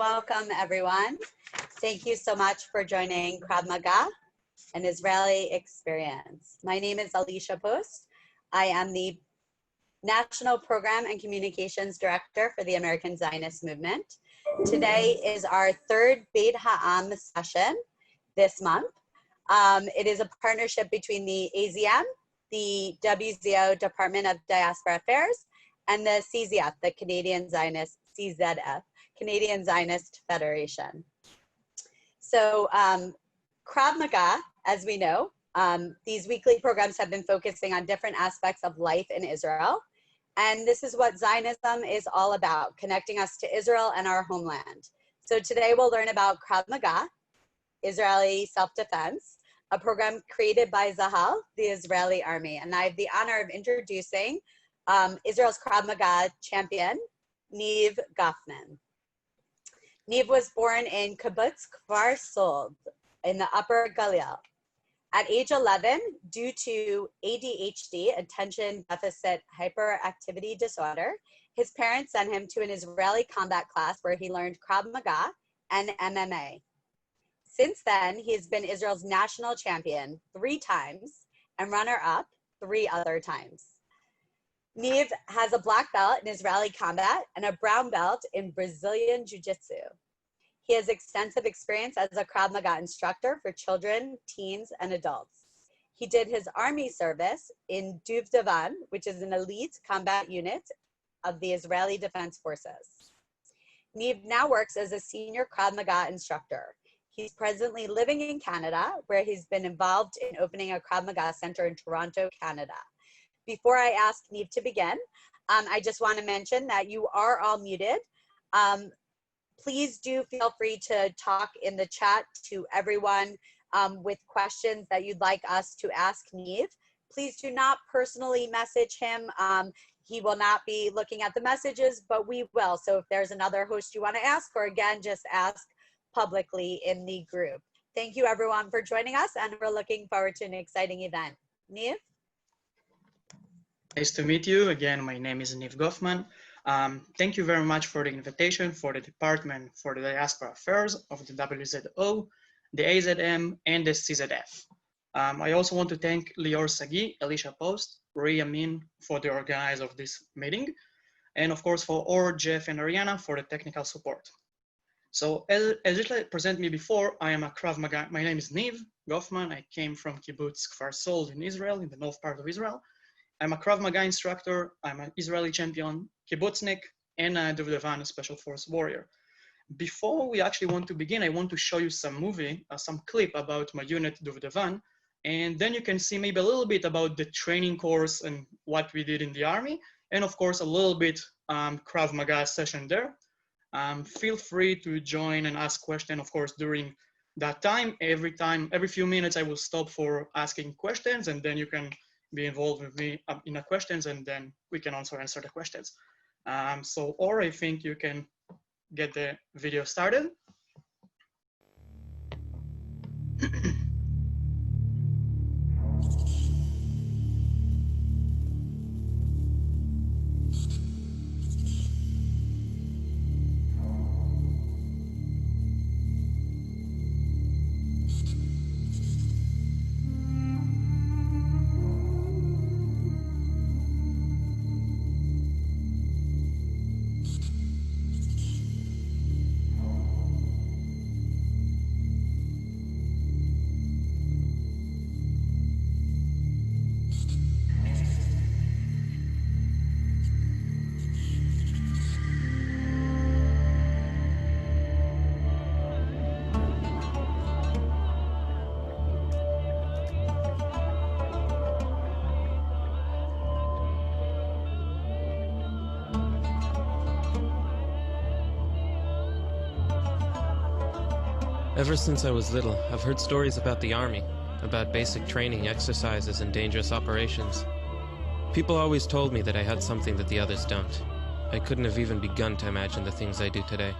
welcome everyone. Thank you so much for joining Krav Maga, an Israeli experience. My name is Alicia Post. I am the National Program and Communications Director for the American Zionist Movement. Today is our third Beit Ha'am session this month. It is a partnership between the AZM, the WZO Department of Diaspora Affairs, and the CZF, the Canadian Zionist, CZF, Canadian Zionist Federation. So Krav Maga, as we know, these weekly programs have been focusing on different aspects of life in Israel. And this is what Zionism is all about, connecting us to Israel and our homeland. So today we'll learn about Krav Maga, Israeli self-defense, a program created by Zahal, the Israeli army. And I have the honor of introducing Israel's Krav Maga champion, Niv Goffman. Niv was born in Kibbutz Kfar Sold in the Upper Galil. At age 11, due to ADHD, attention deficit hyperactivity disorder, his parents sent him to an Israeli combat class where he learned Krav Maga and MMA. Since then, he has been Israel's national champion 3 times and runner-up 3 other times. Niv has a black belt in Israeli combat and a brown belt in Brazilian Jiu-Jitsu. He has extensive experience as a Krav Maga instructor for children, teens, and adults. He did his army service in Duvdevan, which is an elite combat unit of the Israeli Defense Forces. Niv now works as a senior Krav Maga instructor. He's presently living in Canada, where he's been involved in opening a Krav Maga center in Toronto, Canada. Before I ask Niv to begin, I just want to mention that you are all muted. Please do feel free to talk in the chat to everyone with questions that you'd like us to ask Niv. Please do not personally message him. He will not be looking at the messages, but we will. So if there's another host you want to ask, or again, just ask publicly in the group. Thank you everyone for joining us, and we're looking forward to an exciting event. Niv? Nice to meet you. Again, my name is Niv Goffman. Thank you very much for the invitation for the Department for the Diaspora Affairs of the WZO, the AZM, and the CZF. I also want to thank Lior Sagi, Alicia Post, Uri Amin for the organizer of this meeting, and of course for Or, Jeff, and Ariana for the technical support. So as you present me before, I am a Krav Maga. My name is Niv Goffman. I came from Kibbutz Kfar Sold in Israel, in the north part of Israel. I'm a Krav Maga instructor, I'm an Israeli champion, kibbutznik, and a Duvdevan special force warrior. Before we actually want to begin, I want to show you some movie, some clip about my unit Duvdevan, and then you can see maybe a little bit about the training course and what we did in the army, and of course a little bit Krav Maga session there. Feel free to join and ask questions, of course, during that time. Every few minutes I will stop for asking questions, and then you can be involved with me in the questions, and then we can also answer the questions. Or I think you can get the video started. Ever since I was little, I've heard stories about the army, about basic training, exercises, and dangerous operations. People always told me that I had something that the others don't. I couldn't have even begun to imagine the things I do today.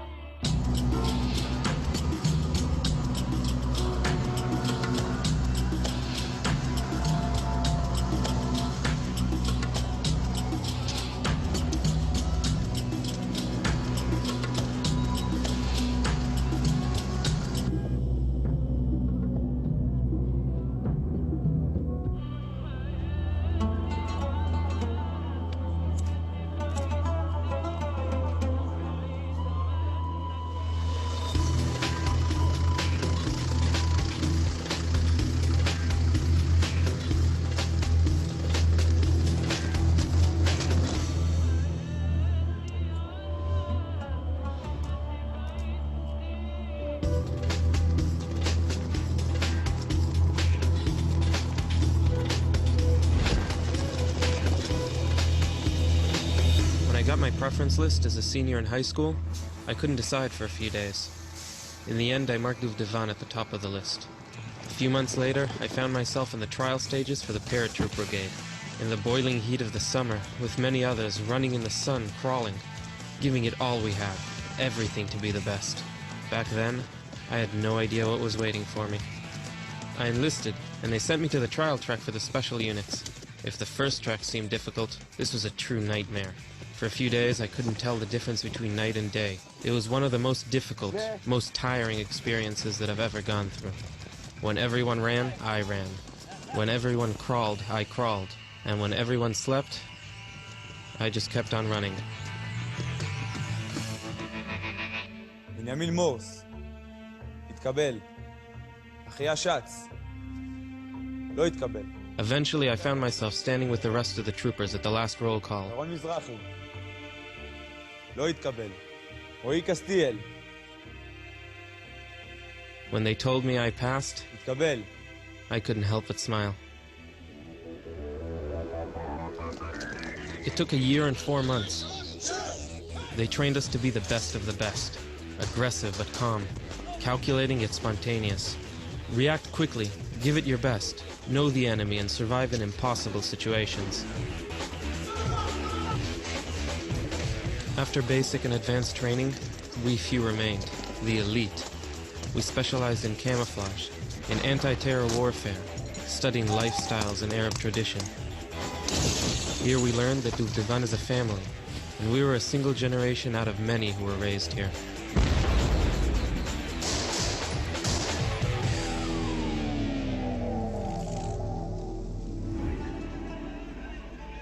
preference list as a senior in high school, I couldn't decide for a few days. In the end, I marked Duvdevan at the top of the list. A few months later, I found myself in the trial stages for the paratroop brigade. In the boiling heat of the summer, with many others running in the sun, crawling, giving it all we had, everything to be the best. Back then, I had no idea what was waiting for me. I enlisted, and they sent me to the trial track for the special units. If the first track seemed difficult, this was a true nightmare. For a few days, I couldn't tell the difference between night and day. It was one of the most difficult, most tiring experiences that I've ever gone through. When everyone ran, I ran. When everyone crawled, I crawled. And when everyone slept, I just kept on running. בנימין מורס, התקבל. אחיה שץ, לא התקבל. Eventually, I found myself standing with the rest of the troopers at the last roll call. רון מזרחי, לא התקבל. רועי קסטיאל, When they told me I passed, התקבל. I couldn't help but smile. It took a year and 4 months. They trained us to be the best of the best. Aggressive but calm. Calculating yet spontaneous. React quickly, give it your best. Know the enemy and survive in impossible situations. After basic and advanced training, we few remained, the elite. We specialized in camouflage, in anti-terror warfare, studying lifestyles and Arab tradition. Here we learned that Duvdevan is a family, and we were a single generation out of many who were raised here.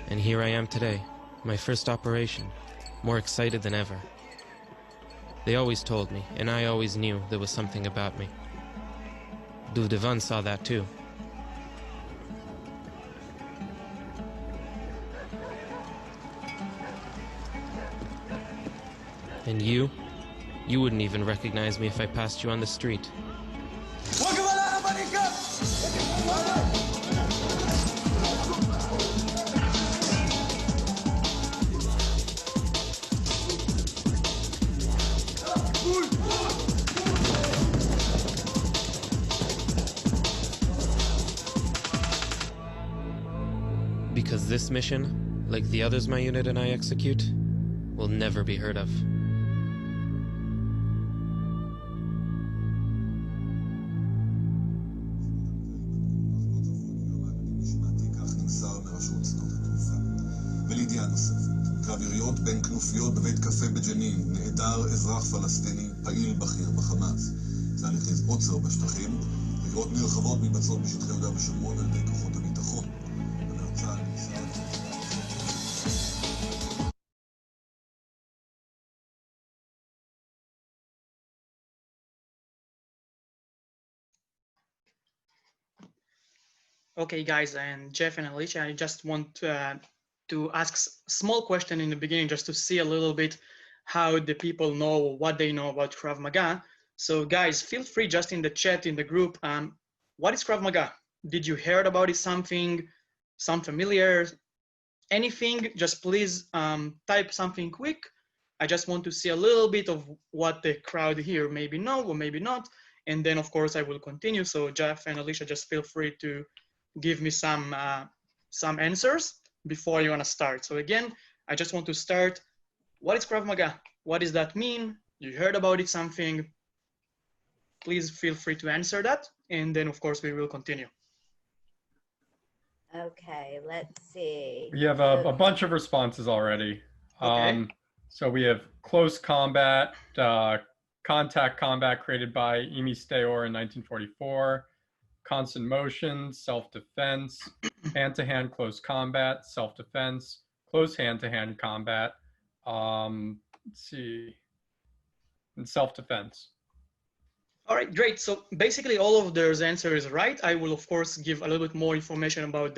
And here I am today, my first operation, more excited than ever. They always told me, and I always knew there was something about me. Duvdevan saw that too. And you wouldn't even recognize me if I passed you on the street. Because this mission, like the others my unit and I execute, will never be heard of. ולידיעה נוספת, קרב יריות בין כנופיות בבית קפה בג'נין, נעדר אזרח פלסטיני, פעיל בכיר בחמאס. תהליכי עוצר בשטחים, יריות נרחבות מתבצעות בשטחי יהודה ושומרון על ידי כוחות הביטחון. צה"ל ניסה... Okay, guys, and Jeff and Alicia, I just want to ask a small question in the beginning, just to see a little bit how the people know what they know about Krav Maga. So, guys, feel free just in the chat, in the group, what is Krav Maga? Did you heard about it? Something familiar? Anything? Just please type something quick. I just want to see a little bit of what the crowd here maybe know or maybe not. And then, of course, I will continue. So, Jeff and Alicia, just feel free to give me some answers before you want to start. So again, I just want to start. What is Krav Maga? What does that mean? You heard about it something? Please feel free to answer that. And then of course we will continue. Okay, let's see. We have a bunch of responses already. Okay. So we have close combat, contact combat created by Emi Steor in 1944. Constant motion, self-defense, hand-to-hand close combat, self-defense, close hand-to-hand combat, let's see, and self-defense. All right, great. So basically all of those answers are right. I will of course give a little bit more information about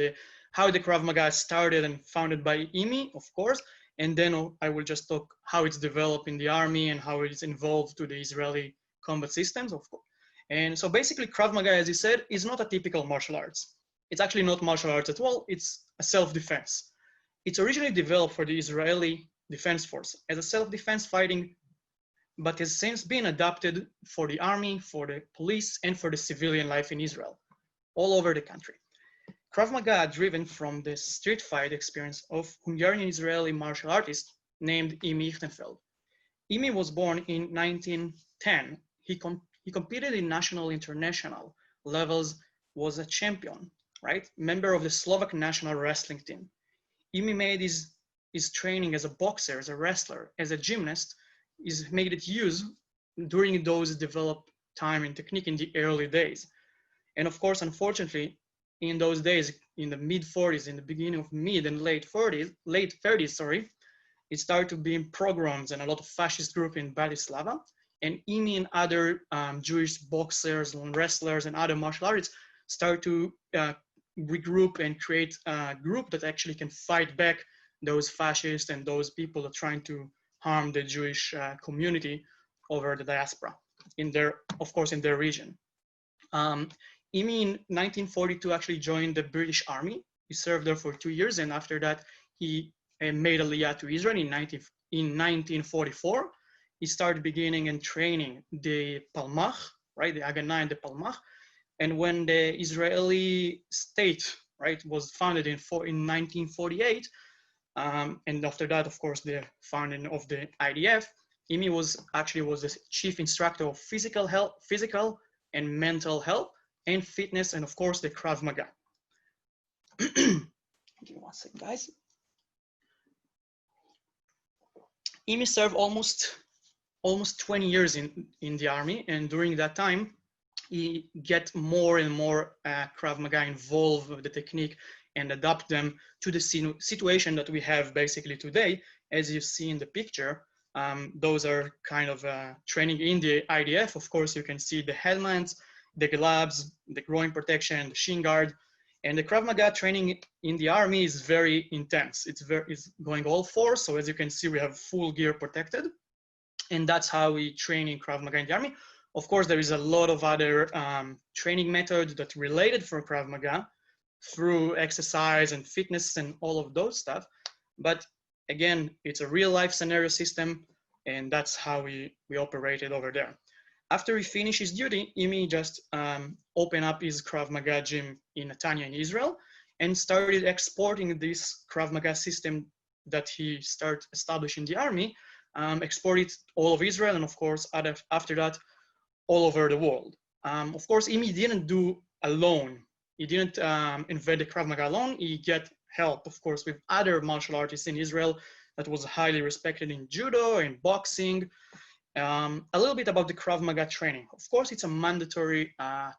how the Krav Maga started and founded by Emi, of course, and then I will just talk how it's developed in the army and how it's involved to the Israeli combat systems, of course. And so basically Krav Maga, as you said, is not a typical martial arts. It's actually not martial arts at all. It's a self-defense. It's originally developed for the Israeli defense force, as a self-defense fighting, but has since been adopted for the army, for the police, and for the civilian life in Israel, all over the country. Krav Maga, driven from the street fight experience of Hungarian-Israeli martial artist named Imi Ichtenfeld. Imi was born in 1910. He competed in national, international levels, was a champion, right? Member of the Slovak national wrestling team. Imi made his training as a boxer, as a wrestler, as a gymnast, made it use during those developed time and technique in the early days. And of course, unfortunately, in those days, in the mid 40s, in the beginning of mid and late 30s, it started to be pogroms and a lot of fascist group in Bratislava. And Imi and other Jewish boxers and wrestlers and other martial artists start to regroup and create a group that actually can fight back those fascists and those people that are trying to harm the Jewish community over the diaspora, of course, in their region. Imi in 1942 actually joined the British Army. He served there for 2 years, and after that, he made Aliyah to Israel in 1944. He started beginning and training the Palmach, right, the Haganah and the Palmach. And when the Israeli state, right, was founded in 1948, and after that, of course, the founding of the IDF, Imi was the chief instructor of physical and mental health and fitness, and of course, the Krav Maga. Give me 1 second, guys. Imi served almost 20 years in the army, and during that time, he get more and more Krav Maga involved with the technique and adapt them to the situation that we have basically today. As you see in the picture, those are kind of training in the IDF. Of course, you can see the helmets, the gloves, the groin protection, the shin guard, and the Krav Maga training in the army is very intense. It's going all four. So as you can see, we have full gear protected, and that's how we train in Krav Maga in the army. Of course, there is a lot of other training methods that related for Krav Maga through exercise and fitness and all of those stuff. But again, it's a real life scenario system, and that's how we operated over there. After he finished his duty, Imi just opened up his Krav Maga gym in Netanya in Israel and started exporting this Krav Maga system that he started establishing in the army, exported all of Israel, and of course, after that, all over the world. Of course, Imi didn't do alone. He didn't invent the Krav Maga alone. He get help, of course, with other martial artists in Israel that was highly respected in judo and boxing. A little bit about the Krav Maga training. Of course, it's a mandatory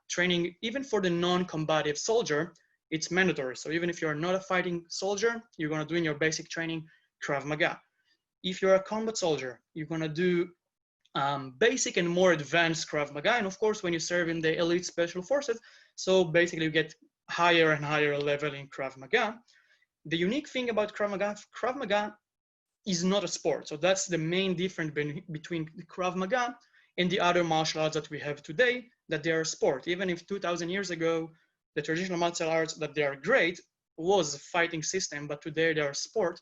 training, even for the non-combative soldier, it's mandatory. So even if you're not a fighting soldier, you're gonna do in your basic training Krav Maga. If you're a combat soldier, you're gonna do basic and more advanced Krav Maga. And of course, when you serve in the elite special forces, so basically you get higher and higher level in Krav Maga. The unique thing about Krav Maga is not a sport. So that's the main difference between the Krav Maga and the other martial arts that we have today, that they are a sport. Even if 2000 years ago, the traditional martial arts that they are great was a fighting system, but today they are a sport.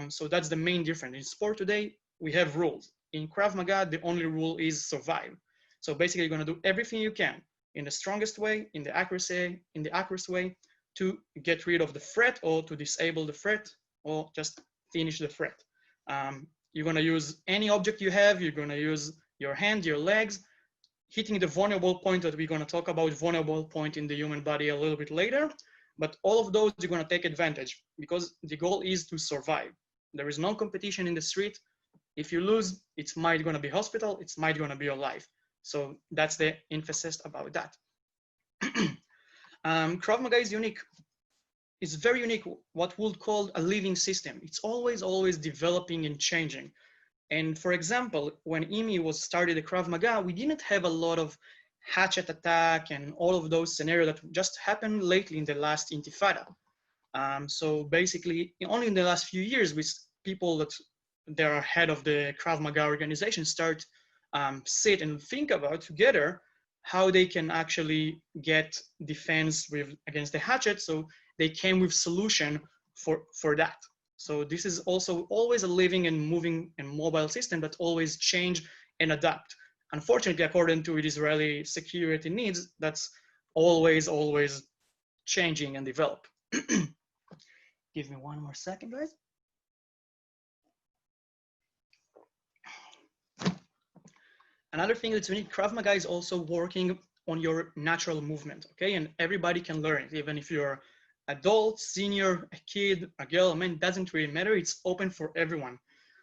So that's the main difference. In sport today, we have rules. In Krav Maga, the only rule is survive. So basically you're gonna do everything you can in the strongest way, in the accurate way to get rid of the threat or to disable the threat or just finish the threat. You're gonna use any object you have, you're gonna use your hand, your legs, hitting the vulnerable point that we're gonna talk about, vulnerable point in the human body a little bit later, but all of those you're gonna take advantage because the goal is to survive. There is no competition in the street. If you lose, it's might gonna be hospital, it's might gonna be your life. So that's the emphasis about that. Krav Maga is unique. It's very unique, what we'll call a living system. It's always developing and changing. And for example, when Imi was started the Krav Maga, we didn't have a lot of hatchet attack and all of those scenarios that just happened lately in the last Intifada. So basically, only in the last few years, with people that they are head of the Krav Maga organization start sit and think about together how they can actually get defense against the hatchet. So they came with solution for that. So this is also always a living and moving and mobile system that always change and adapt. Unfortunately, according to Israeli security needs, that's always changing and develop. Give me one more second, guys. Another thing that's unique, Krav Maga is also working on your natural movement, okay? And everybody can learn it, even if you're adult, senior, a kid, a girl, a man, doesn't really matter. It's open for everyone.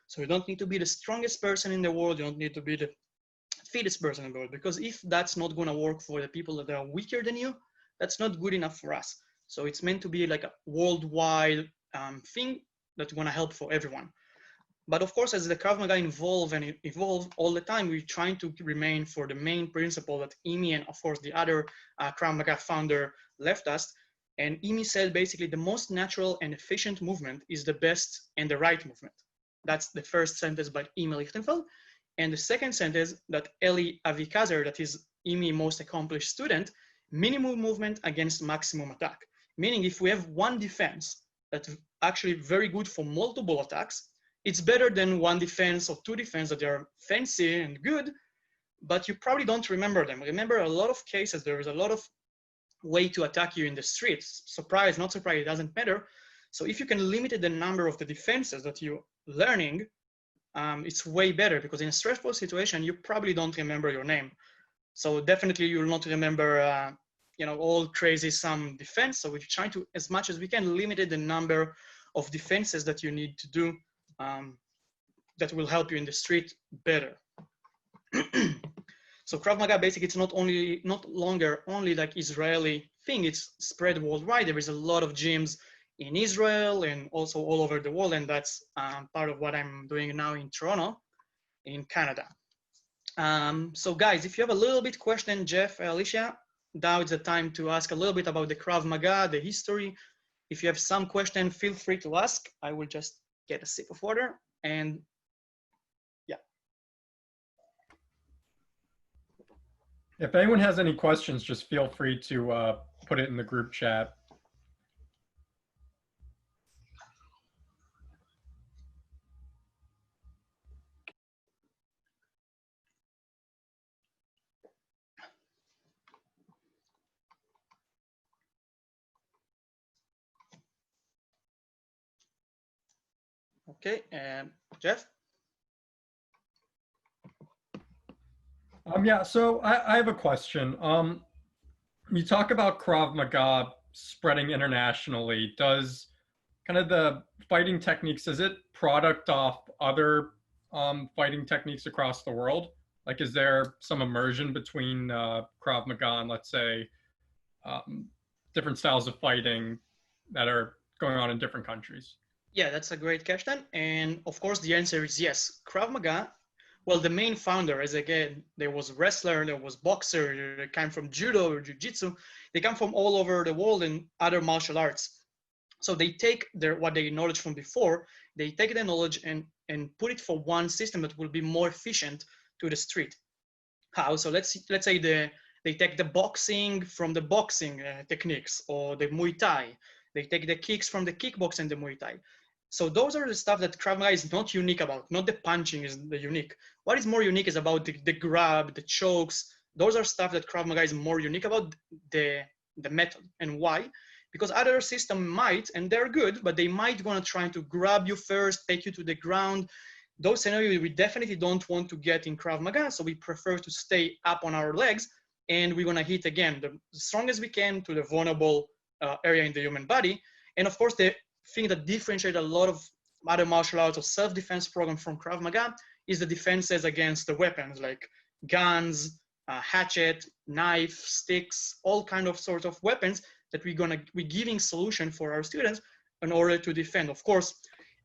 So you don't need to be the strongest person in the world. You don't need to be the fittest person in the world, because if that's not gonna work for the people that are weaker than you, that's not good enough for us. So it's meant to be like a worldwide thing that's gonna help for everyone. But of course, as the Krav Maga evolve all the time, we're trying to remain for the main principle that Imi and of course the other Krav Maga founder left us. And Imi said basically the most natural and efficient movement is the best and the right movement. That's the first sentence by Imi Lichtenfeld. And the second sentence that Eli Avikazer, that is Imi most accomplished student, minimum movement against maximum attack. Meaning if we have one defense that's actually very good for multiple attacks, it's better than one defense or two defense that are fancy and good, but you probably don't remember them. Remember, a lot of cases, there is a lot of way to attack you in the streets. Surprise, not surprise, it doesn't matter. So if you can limit the number of the defenses that you're learning, it's way better, because in a stressful situation, you probably don't remember your name. So definitely you will not remember all crazy some defense. So we're trying to, as much as we can, limit the number of defenses that you need to do that will help you in the street better. So Krav Maga, basically, it's not longer only like Israeli thing, it's spread worldwide. There is a lot of gyms in Israel and also all over the world, and that's part of what I'm doing now in Toronto, in Canada. So guys, if you have a little bit question, Jeff, Alicia, now it's the time to ask a little bit about the Krav Maga, the history. If you have some question, feel free to ask. I will just get a sip of water and yeah. If anyone has any questions, just feel free to put it in the group chat. Okay, Jeff? Yeah, so I have a question. You talk about Krav Maga spreading internationally. Does kind of the fighting techniques, is it product off other fighting techniques across the world? Like, is there some immersion between Krav Maga and, let's say, different styles of fighting that are going on in different countries? Yeah, that's a great question. And of course, the answer is yes. Krav Maga, well, the main founder is, again, there was wrestler, there was boxer, they came from judo or jiu-jitsu. They come from all over the world and other martial arts. So they take what they knowledge from before, they take the knowledge and put it for one system that will be more efficient to the street. How? So let's say they take the boxing from the boxing techniques, or the Muay Thai. They take the kicks from the kickbox and the Muay Thai. So those are the stuff that Krav Maga is not unique about. Not the punching is the unique. What is more unique is about the grab, the chokes. Those are stuff that Krav Maga is more unique about, the method. And why? Because other systems might, and they're good, but they might want to try to grab you first, take you to the ground. Those scenarios we definitely don't want to get in Krav Maga, so we prefer to stay up on our legs, and we're going to hit, again, the strongest we can to the vulnerable area in the human body. And of course, the thing that differentiates a lot of other martial arts or self-defense programs from Krav Maga is the defenses against the weapons, like guns, hatchet, knife, sticks, all kind of sort of weapons that we're giving solution for our students in order to defend. Of course,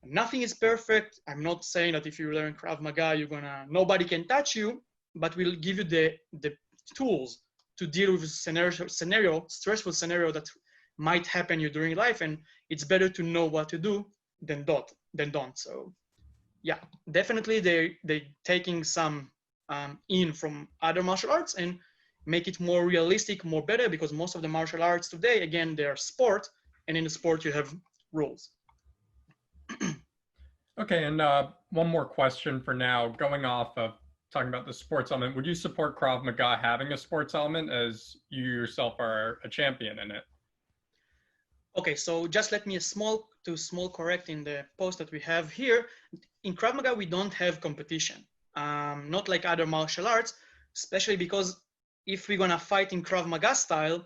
nothing is perfect. I'm not saying that if you learn Krav Maga, nobody can touch you, but we'll give you the tools to deal with stressful scenario that might happen you during life, and it's better to know what to do than don't. So yeah, definitely they taking some in from other martial arts and make it more realistic, more better, because most of the martial arts today, again, they are sport, and in the sport you have rules. Okay, and one more question for now, going off of talking about the sports element. Would you support Krav Maga having a sports element, as you yourself are a champion in it? Okay, so just let me small correct in the post that we have here. In Krav Maga, we don't have competition, not like other martial arts, especially because if we're gonna fight in Krav Maga style,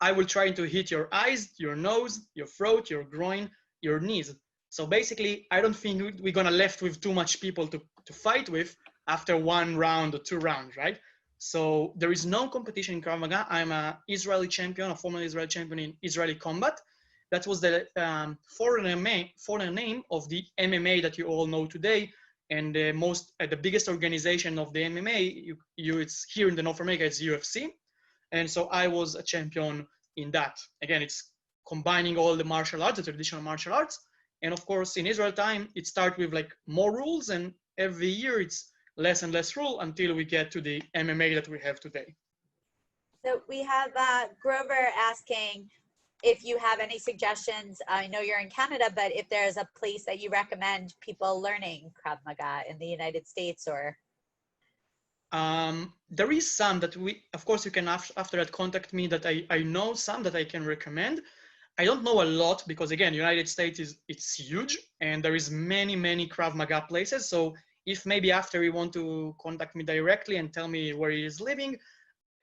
I will try to hit your eyes, your nose, your throat, your groin, your knees. So basically, I don't think we're gonna left with too much people to fight with after 1 round or 2 rounds, right? So there is no competition in Krav Maga. I'm an Israeli champion, a former Israeli champion in Israeli combat. That was the foreign name of the MMA that you all know today, and the biggest organization of the MMA. It's here in the North America. It's UFC, and so I was a champion in that. Again, it's combining all the martial arts, the traditional martial arts, and of course, in Israel time, it starts with like more rules, and every year it's less and less rule until we get to the MMA that we have today. So we have Grover asking if you have any suggestions. I know you're in Canada, but if there's a place that you recommend people learning Krav Maga in the United States or? There is some that of course, you can after that contact me that I know some that I can recommend. I don't know a lot because again, United States it's huge and there is many Krav Maga places. So if maybe after you want to contact me directly and tell me where he is living,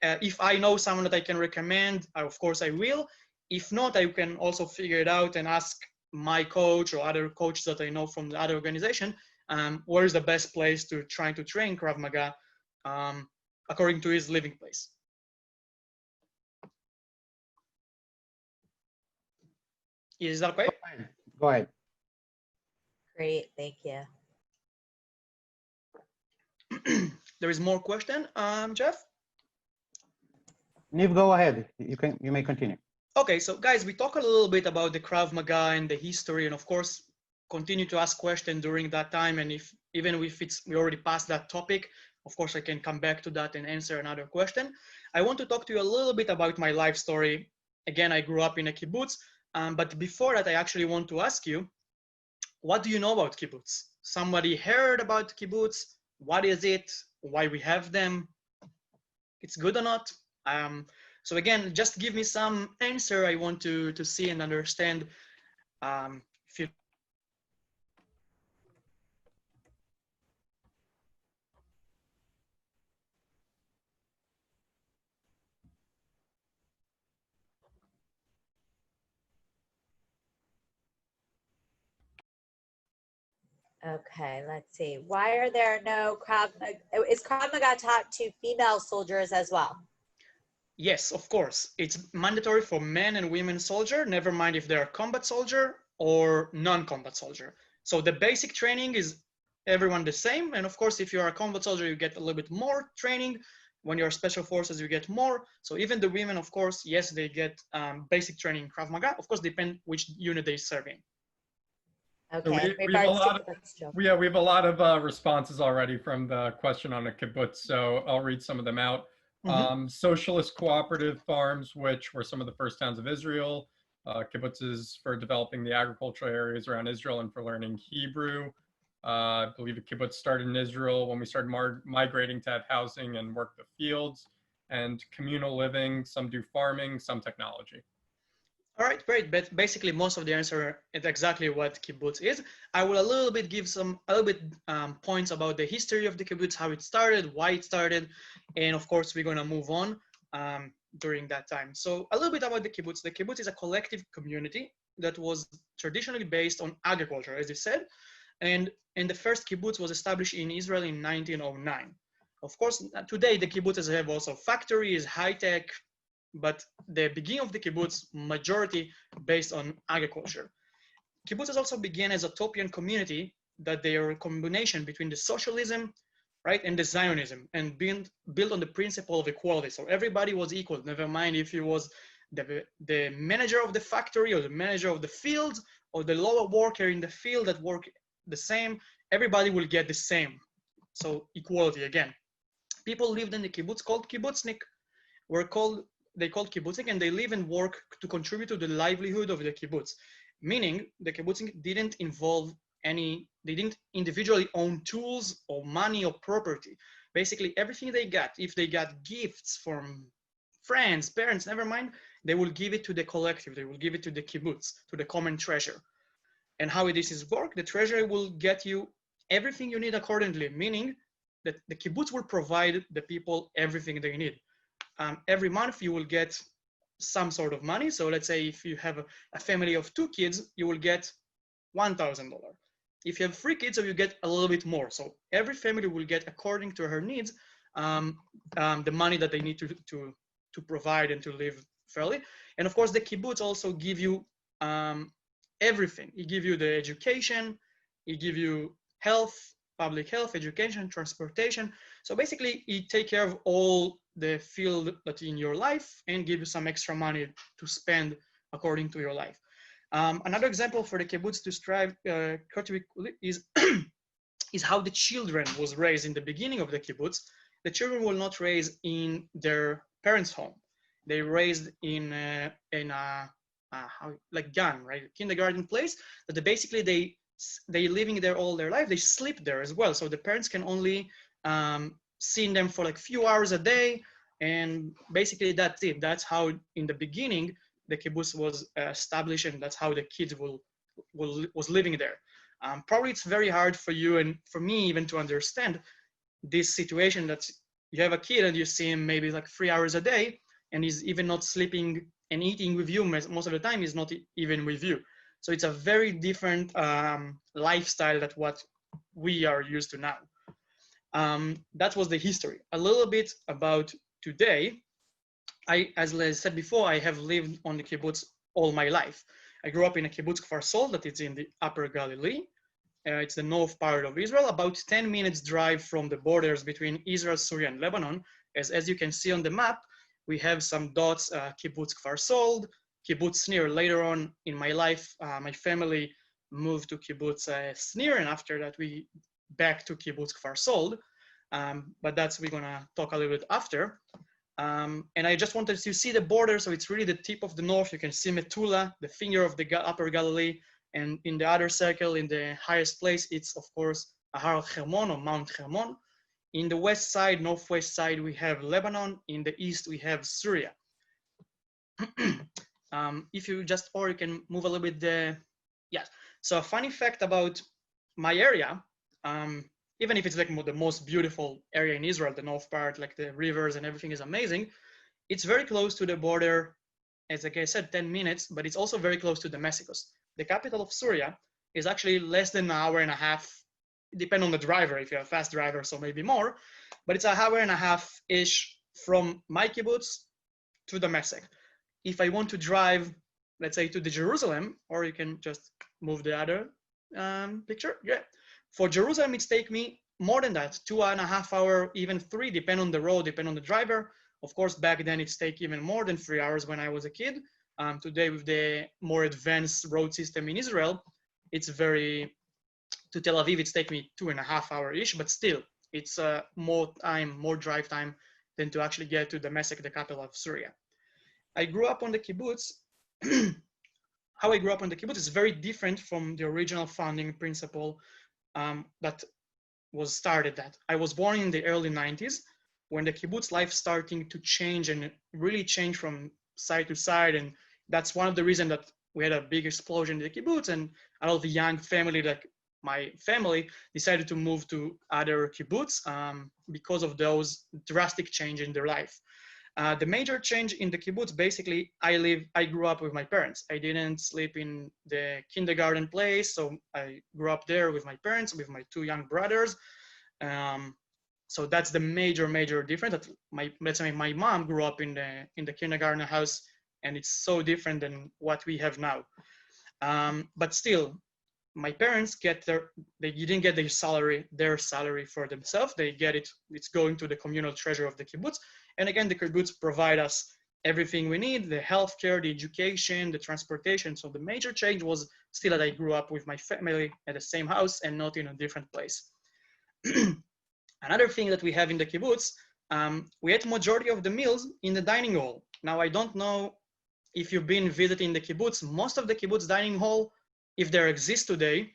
if I know someone that I can recommend, of course I will. If not, I can also figure it out and ask my coach or other coaches that I know from the other organization, where is the best place to try to train Krav Maga according to his living place. Is that okay? Go ahead. Great, thank you. There is more question, Jeff? Niv, go ahead. You may continue. Okay, so guys, we talk a little bit about the Krav Maga and the history, and of course, continue to ask questions during that time. And even if we already passed that topic, of course, I can come back to that and answer another question. I want to talk to you a little bit about my life story. Again, I grew up in a kibbutz, but before that, I actually want to ask you, what do you know about kibbutz? Somebody heard about kibbutz? What is it? Why we have them? It's good or not? So again, just give me some answer. I want to see and understand if you. Okay, let's see. Why are there no Krav Maga? Is Krav Maga taught to female soldiers as well? Yes, of course. It's mandatory for men and women soldier, never mind if they're a combat soldier or non-combat soldier. So the basic training is everyone the same. And of course, if you're a combat soldier, you get a little bit more training. When you're special forces, you get more. So even the women, of course, yes, they get basic training in Krav Maga. Of course, depend which unit they're serving. Okay. So we have a lot of responses already from the question on the kibbutz. So I'll read some of them out. Mm-hmm. Socialist cooperative farms, which were some of the first towns of Israel. Kibbutzes for developing the agricultural areas around Israel and for learning Hebrew. I believe a kibbutz started in Israel when we started migrating to have housing and work the fields, and communal living. Some do farming, some technology. All right, great. But basically, most of the answer is exactly what kibbutz is. I will a little bit give points about the history of the kibbutz, how it started, why it started, and of course, we're going to move on during that time. So a little bit about the kibbutz. The kibbutz is a collective community that was traditionally based on agriculture, as you said, and the first kibbutz was established in Israel in 1909. Of course, today the kibbutzes have also factories, high tech, but the beginning of the kibbutz, majority based on agriculture. Kibbutzes also began as a utopian community that they are a combination between the socialism, right, and the Zionism, and built on the principle of equality. So everybody was equal, never mind if he was the manager of the factory or the manager of the field or the lower worker in the field that work the same, everybody will get the same. So equality again. People lived in the kibbutz called kibbutznik, they called kibbutznik, and they live and work to contribute to the livelihood of the kibbutz. Meaning the kibbutznik didn't involve any they didn't individually own tools or money or property. Basically, everything they got, if they got gifts from friends, parents, never mind, they will give it to the collective. They will give it to the kibbutz, to the common treasure. And how this is work, the treasury will get you everything you need accordingly, meaning that the kibbutz will provide the people everything they need. Every month you will get some sort of money. So let's say if you have a family of 2 kids, you will get $1,000. If you have 3 kids, so you get a little bit more. So every family will get, according to her needs, the money that they need to provide and to live fairly. And of course, the kibbutz also give you everything. It give you the education, it give you health, public health, education, transportation. So basically, it take care of all the field that in your life and give you some extra money to spend according to your life. Another example for the kibbutz to strive is is how the children was raised in the beginning of the kibbutz. The children will not raise in their parents' home. They raised in a like gan, right, kindergarten place. That they living there all their life. They sleep there as well. So the parents can only see them for like few hours a day, and basically that's it. That's how in the beginning the kibbutz was established, and that's how the kids was living there. Probably it's very hard for you and for me even to understand this situation that you have a kid and you see him maybe like 3 hours a day, and he's even not sleeping and eating with you. Most of the time he's not even with you. So it's a very different lifestyle than what we are used to now. That was the history. A little bit about today. As I said before, I have lived on the kibbutz all my life. I grew up in a kibbutz Kfar Sol that is in the Upper Galilee. It's the north part of Israel, about 10 minutes drive from the borders between Israel, Syria, and Lebanon. As you can see on the map, we have some dots, kibbutz Kfar Sol, kibbutz Snir. Later on in my life, my family moved to kibbutz Snir, and after that we back to kibbutz Kfar Sol. But that's we're gonna talk a little bit after. And I just wanted to see the border, so it's really the tip of the north. You can see Metula, the finger of the Upper Galilee, and in the other circle, in the highest place, it's of course Har Hermon or Mount Hermon. In the west side, northwest side, we have Lebanon. In the east, we have Syria. If you just, or you can move a little bit there. Yes. So a funny fact about my area, even if it's like the most beautiful area in Israel, the north part, like the rivers and everything is amazing, it's very close to the border. As like I said, 10 minutes, but it's also very close to Damascus. The capital of Syria is actually less than an hour and a half, depending on the driver, if you're a fast driver, so maybe more, but it's an hour and a half-ish from my kibbutz to Damascus. If I want to drive, let's say to the Jerusalem, or you can just move the other picture, yeah. For Jerusalem, it's take me more than that, 2.5 hours, even 3, depending on the road, depending on the driver. Of course, back then it's take even more than 3 hours when I was a kid. Today, with the more advanced road system in Israel, it's very, to Tel Aviv, it's take me 2.5 hours-ish, but still, it's more time, more drive time than to actually get to Damascus, the capital of Syria. I grew up on the kibbutz. How I grew up on the kibbutz is very different from the original founding principle that was started that. I was born in the early 90s when the kibbutz life starting to change and really change from side to side. And that's one of the reasons that we had a big explosion in the kibbutz, and a lot of the young family, like my family, decided to move to other kibbutz because of those drastic change in their life. The major change in the kibbutz, basically, I grew up with my parents. I didn't sleep in the kindergarten place, so I grew up there with my parents, with my 2 young brothers. So that's the major difference. That let's say my mom grew up in the kindergarten house, and it's so different than what we have now. But still, my parents they didn't get their salary for themselves. They get it. It's going to the communal treasure of the kibbutz. And again, the kibbutz provide us everything we need, the healthcare, the education, the transportation. So the major change was still that I grew up with my family at the same house and not in a different place. Another thing that we have in the kibbutz, we ate majority of the meals in the dining hall. Now, I don't know if you've been visiting the kibbutz. Most of the kibbutz dining hall, if there exists today,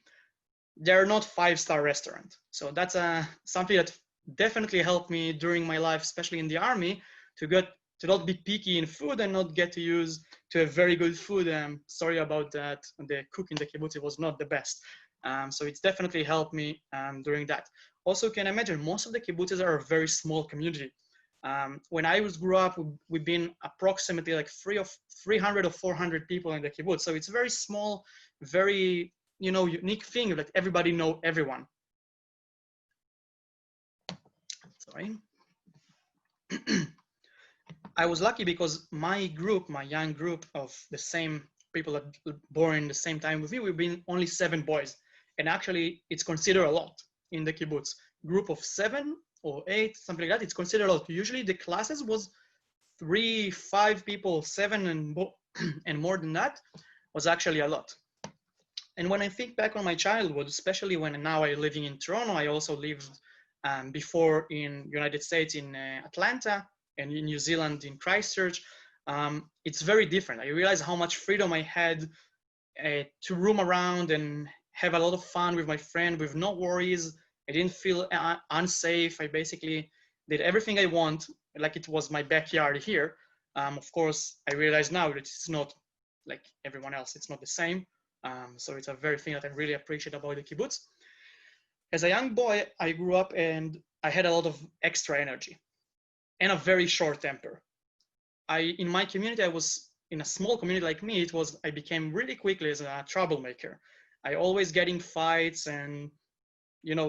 they're not 5-star restaurant. So that's something that definitely helped me during my life, especially in the army, to not be picky in food and not get to use to have very good food. Sorry about that. The cook in the kibbutz, it was not the best. So it's definitely helped me during that. Also, can imagine most of the kibbutzes are a very small community. When I grew up, we've been approximately like 300 or 400 people in the kibbutz. So it's very small, very unique thing that everybody know everyone. Sorry. I was lucky because my young group of the same people that were born in the same time with me, we've been only 7 boys. And actually it's considered a lot in the kibbutz. Group of 7 or 8, something like that, it's considered a lot. Usually the classes was 3, 5 people, 7 and more than that was actually a lot. And when I think back on my childhood, especially when now I'm living in Toronto, I also lived before in United States in Atlanta and in New Zealand in Christchurch. It's very different. I realized how much freedom I had to roam around and have a lot of fun with my friend with no worries. I didn't feel unsafe. I basically did everything I want, like it was my backyard here. Of course, I realize now that it's not like everyone else. It's not the same. So it's a very thing that I really appreciate about the kibbutz. As a young boy, I grew up and I had a lot of extra energy and a very short temper. In my community, I was in a small community like me, I became really quickly as a troublemaker. I always get in fights and,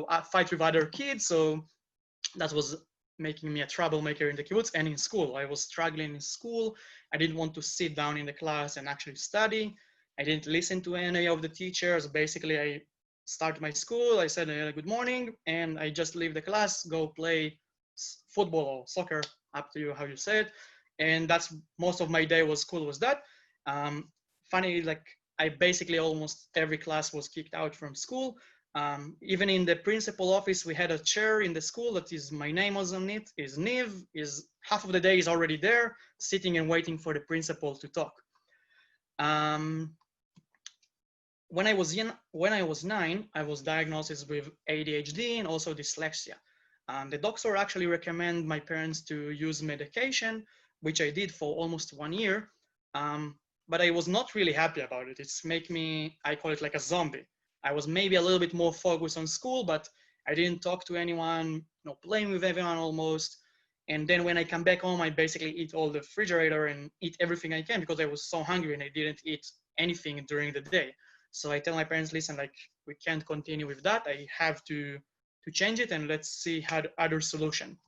I fight with other kids. So that was making me a troublemaker in the kibbutz and in school. I was struggling in school. I didn't want to sit down in the class and actually study. I didn't listen to any of the teachers. Basically, I started my school. I said, good morning. And I just leave the class, go play football or soccer, up to you how you say it. And that's most of my day was school was that. Funny, like I basically almost every class was kicked out from school. Even in the principal office, we had a chair in the school that is my name was on it, is Niv, is half of the day is already there, sitting and waiting for the principal to talk. When I was 9, I was diagnosed with ADHD and also dyslexia. The doctor actually recommended my parents to use medication, which I did for almost 1 year. But I was not really happy about it. It's make me, I call it like a zombie. I was maybe a little bit more focused on school, but I didn't talk to anyone, playing with everyone almost. And then when I come back home, I basically eat all the refrigerator and eat everything I can because I was so hungry and I didn't eat anything during the day. So I tell my parents, listen, like we can't continue with that. I have to change it and let's see how the other solution.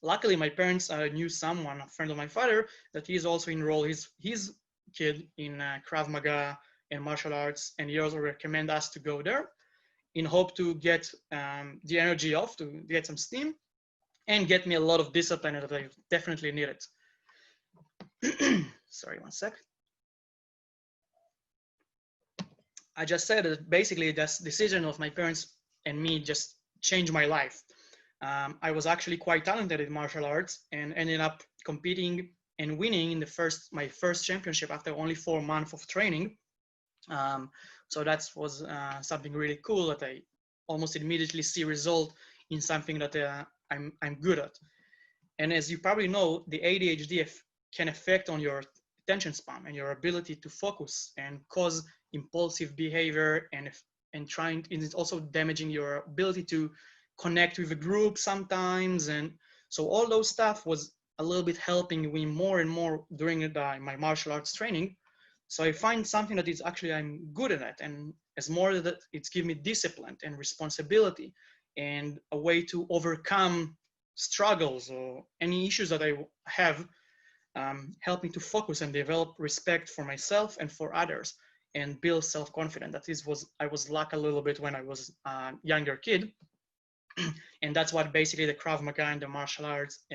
Luckily, my parents knew someone, a friend of my father, that he's also enrolled his kid in Krav Maga and martial arts, and he also recommend us to go there in hope to get the energy off, to get some steam, and get me a lot of discipline that I definitely needed. Sorry, one sec. I just said that basically this decision of my parents and me just changed my life. I was actually quite talented in martial arts and ended up competing and winning in my first championship after only 4 months of training. So that was something really cool that I almost immediately see result in something that I'm good at. And as you probably know, the ADHD can affect on your attention span and your ability to focus and cause impulsive behavior and it's also damaging your ability to connect with a group sometimes. And so all those stuff was a little bit helping me more and more during my martial arts training. So I find something that is actually I'm good at it, and as more that it's given me discipline and responsibility and a way to overcome struggles or any issues that I have, help me to focus and develop respect for myself and for others and build self-confidence. I was lucky a little bit when I was a younger kid. And that's what basically the Krav Maga and the martial arts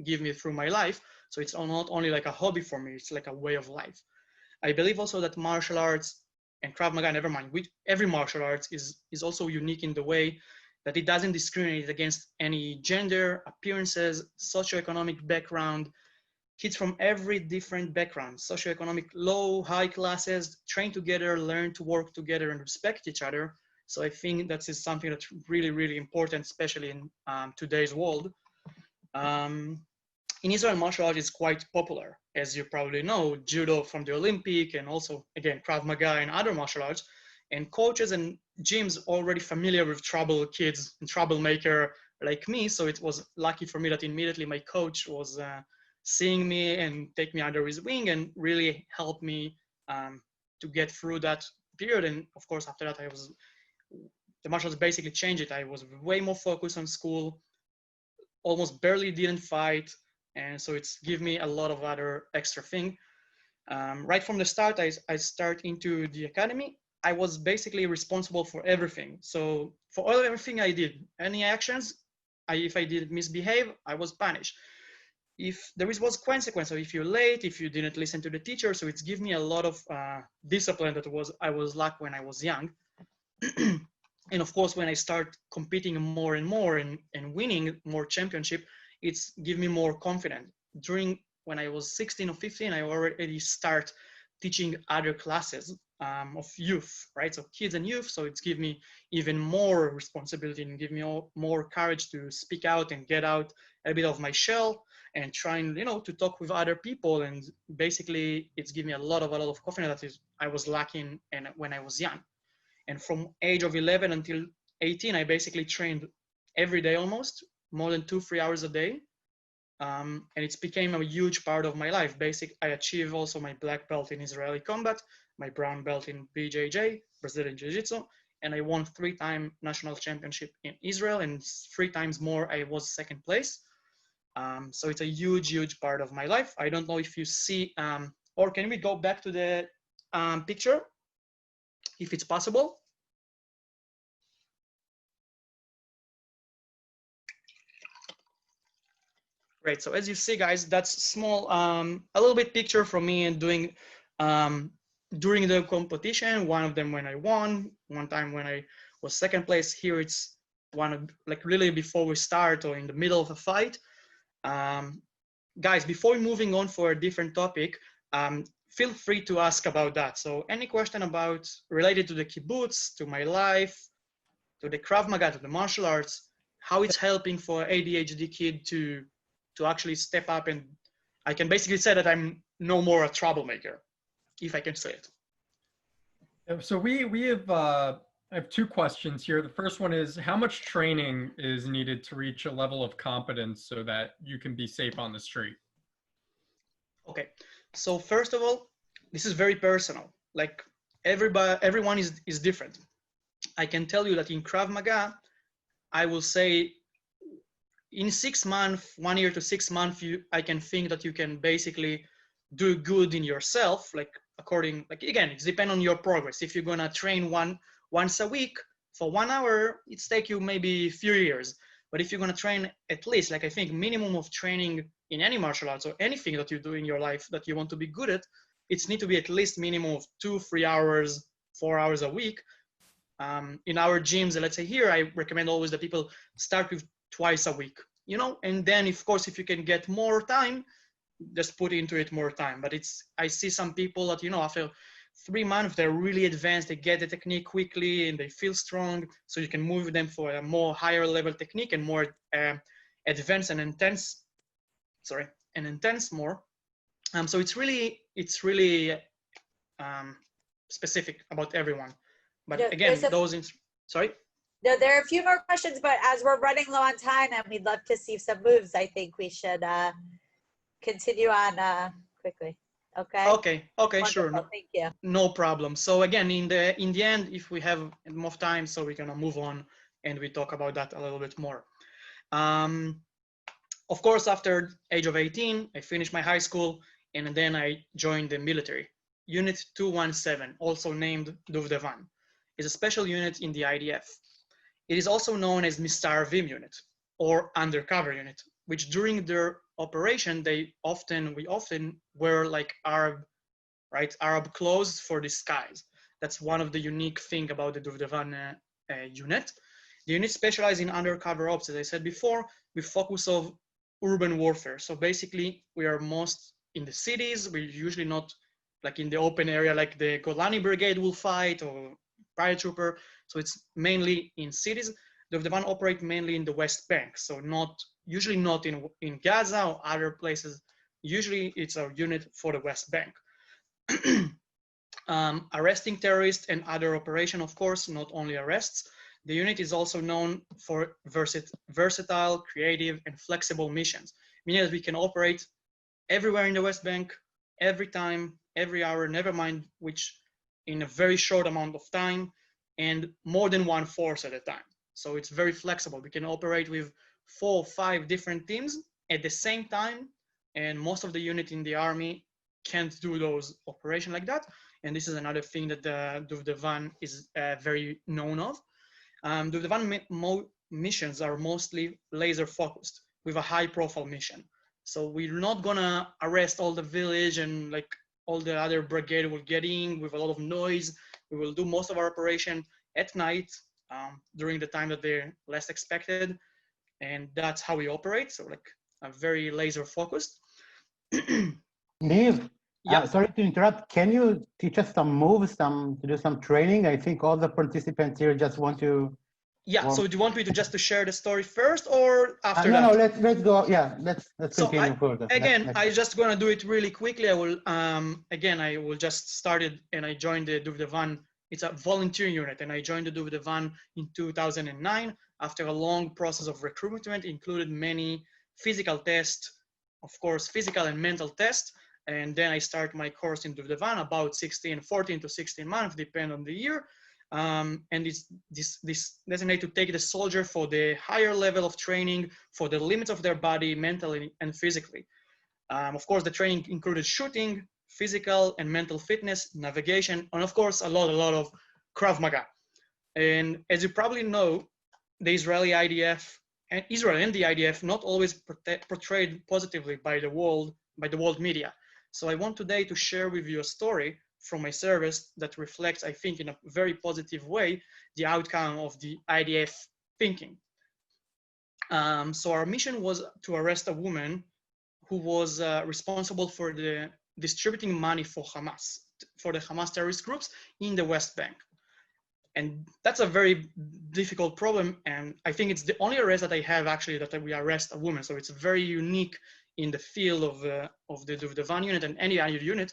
give me through my life. So it's not only like a hobby for me, it's like a way of life. I believe also that martial arts and Krav Maga, never mind, every martial arts is also unique in the way that it doesn't discriminate against any gender, appearances, socioeconomic background. kids from every different background, socioeconomic, low, high classes, train together, learn to work together and respect each other. So I think that is something that's really, really important, especially in today's world. In Israel, martial art is quite popular. As you probably know, judo from the Olympic, and also, again, Krav Maga and other martial arts. And coaches and gyms already familiar with trouble kids and troublemaker like me. So it was lucky for me that immediately my coach was seeing me and take me under his wing and really helped me to get through that period. And of course, after that, the martial arts basically changed it. I was way more focused on school, almost barely didn't fight. And so it's give me a lot of other extra thing. Right from the start, I start into the academy. I was basically responsible for everything. So for everything I did, any actions, if I did misbehave, I was punished. If there was consequence, so if you're late, if you didn't listen to the teacher, so it's give me a lot of discipline that I was lack when I was young. And of course, when I start competing more and more and winning more championship, it's give me more confidence. When I was 16 or 15, I already start teaching other classes of youth, right? So kids and youth. So it's give me even more responsibility and give me more courage to speak out and get out a bit of my shell and trying, to talk with other people. And basically, it's give me a lot of confidence that I was lacking when I was young. And from age of 11 until 18, I basically trained every day almost, more than 2-3 hours a day. And it's became a huge part of my life. I achieved also my black belt in Israeli combat, my brown belt in BJJ, Brazilian Jiu-Jitsu, and I won 3-time national championship in Israel, and 3 times more I was second place. So it's a huge part of my life. I don't know if you see, or can we go back to the picture, if it's possible? Great. So as you see, guys, that's small, a little bit picture from me and doing during the competition. One of them when I won, one time when I was second place. Here it's one of really before we start or in the middle of a fight. Guys, before moving on for a different topic, feel free to ask about that. So any question related to the kibbutz, to my life, to the Krav Maga, to the martial arts, how it's helping for ADHD kid to actually step up, and I can basically say that I'm no more a troublemaker, if I can say it. So we have I have 2 questions here. The first one is, how much training is needed to reach a level of competence so that you can be safe on the street? Okay, so first of all, this is very personal. Like everyone is different. I can tell you that in Krav Maga, I will say in 6 months, 1 year to 6 months, I can think that you can basically do good in yourself, again, it's depend on your progress. If you're gonna train once a week for 1 hour, it's take you maybe a few years. But if you're gonna train at least, I think minimum of training in any martial arts or anything that you do in your life that you want to be good at, it's need to be at least minimum of 2-3 hours, 4 hours a week. In our gyms, let's say here, I recommend always that people start with twice a week, and then of course, if you can get more time, just put into it more time. But I see some people that, after 3 months, they're really advanced, they get the technique quickly and they feel strong. So you can move them for a more higher level technique and more advanced and intense more. So it's really specific about everyone. But again, sorry? No, there are a few more questions, but as we're running low on time and we'd love to see some moves, I think we should continue on quickly. Okay? Okay, wonderful. Sure. Thank you. No problem. So again, in the end, if we have more time, so we're gonna move on and we talk about that a little bit more. Of course, after age of 18, I finished my high school and then I joined the military. Unit 217, also named Duvdevan, is a special unit in the IDF. It is also known as Mistarvim unit or undercover unit, which during their operation, we often wear Arab clothes for disguise. That's one of the unique thing about the Duvdevan unit. The unit specializes in undercover ops, as I said before, with focus of urban warfare. So basically, we are most in the cities. We're usually not like in the open area like the Golani Brigade will fight or paratrooper. So it's mainly in cities. The one operate mainly in the West Bank. So usually not in Gaza or other places. Usually it's a unit for the West Bank. Arresting terrorists and other operation, of course, not only arrests. The unit is also known for versatile, creative, and flexible missions, meaning that we can operate everywhere in the West Bank, every time, every hour, never mind which, in a very short amount of time, and more than one force at a time. So it's very flexible. We can operate with 4 or 5 different teams at the same time, and most of the unit in the army can't do those operations like that. And this is another thing that the Duvdevan is very known of. Duvdevan missions are mostly laser focused with a high profile mission. So we're not gonna arrest all the village and like all the other brigade will get in with a lot of noise. We will do most of our operation at night during the time that they're less expected. And that's how we operate. So like a very laser focused. Niv, Yeah. sorry to interrupt. Can you teach us some moves, to do some training? I think all the participants here just want to. Yeah. So do you want me to just to share the story first or after no, that? no. Let's go. Yeah, let's So continue further. Again, I just gonna do it really quickly. I will I will just start it, and I joined the Duvdevan. It's a volunteer unit, and I joined the Duvdevan in 2009 after a long process of recruitment, included many physical tests, of course, physical and mental tests. And then I start my course in Duvdevan about 14 to 16 months, depend on the year. And it's this designated to take the soldier for the higher level of training for the limits of their body, mentally and physically. Of course, the training included shooting, physical and mental fitness, navigation, and of course, a lot of Krav Maga. And as you probably know, the Israeli IDF and Israel and the IDF not always portrayed positively by the world media. So I want today to share with you a story from my service that reflects, I think, in a very positive way, the outcome of the IDF thinking. So our mission was to arrest a woman who was responsible for the distributing money for Hamas, for the Hamas terrorist groups in the West Bank. And that's a very difficult problem. And I think it's the only arrest that I have actually that we arrest a woman. So it's very unique in the field of the Duvdevan unit and any other unit.